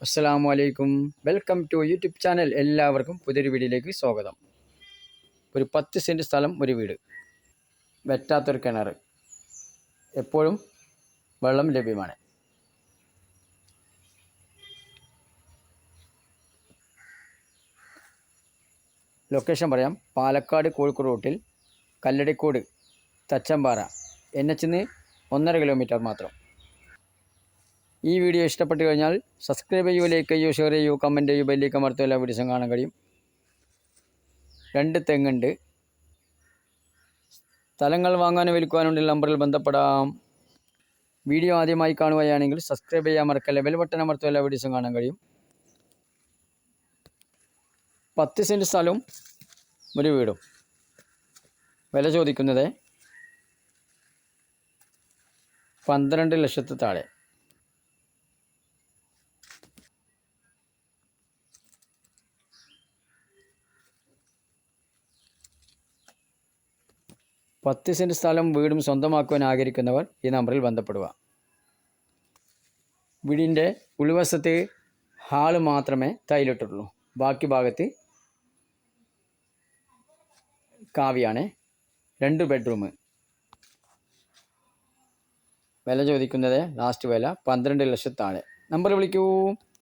അസ്സലാമു അലൈക്കും. Welcome to YouTube channel. എല്ലാവർക്കും പുതിയൊരു വീഡിയോയിലേക്ക് സ്വാഗതം. ഒരു 10 സെൻറ്റ് സ്ഥലം, ഒരു വീട്, വറ്റാത്തൊരു കിണർ, എപ്പോഴും വെള്ളം ലഭ്യമാണ്. ലൊക്കേഷൻ പറയാം. പാലക്കാട് കോഴിക്കോട് റൂട്ടിൽ കല്ലടിക്കോട് തച്ചമ്പാറ NH-ന്ന് 1.5 കിലോമീറ്റർ മാത്രം. ഈ വീഡിയോ ഇഷ്ടപ്പെട്ട് കഴിഞ്ഞാൽ സബ്സ്ക്രൈബ് ചെയ്യൂ, ലൈക്ക് ചെയ്യൂ, ഷെയർ ചെയ്യൂ, കമൻറ്റ് ചെയ്യൂ, ബെല്ലേക്ക് അമർത്തൂ. എല്ലാ വീഡിയോസും കാണാൻ കഴിയും. 2 തെങ്ങുണ്ട്. സ്ഥലങ്ങൾ വാങ്ങാനും വിൽക്കുവാനുള്ള നമ്പറിൽ ബന്ധപ്പെടാം. വീഡിയോ ആദ്യമായി കാണുകയാണെങ്കിൽ സബ്സ്ക്രൈബ് ചെയ്യാൻ മറക്കല്ല, ബെൽ ബട്ടൺ അമർത്തൂ. എല്ലാ വീഡിയോസും കാണാൻ കഴിയും. 10 സെൻറ്റ് സ്ഥലവും ഒരു വീടും. വില ചോദിക്കുന്നത് 12 ലക്ഷത്തിന് താഴെ. പത്ത് സെൻറ്റ് സ്ഥലം വീടും സ്വന്തമാക്കുവാൻ ആഗ്രഹിക്കുന്നവർ ഈ നമ്പറിൽ ബന്ധപ്പെടുക. വീടിൻ്റെ ഉൾവശത്ത് ഹാള് മാത്രമേ ടൈലിട്ടുള്ളൂ. ബാക്കി ഭാഗത്ത് കാവിയാണ്. 2 ബെഡ്റൂം. വില ചോദിക്കുന്നത് ലാസ്റ്റ് വില 12 ലക്ഷത്തിന് താഴെ. നമ്പർ വിളിക്കൂ.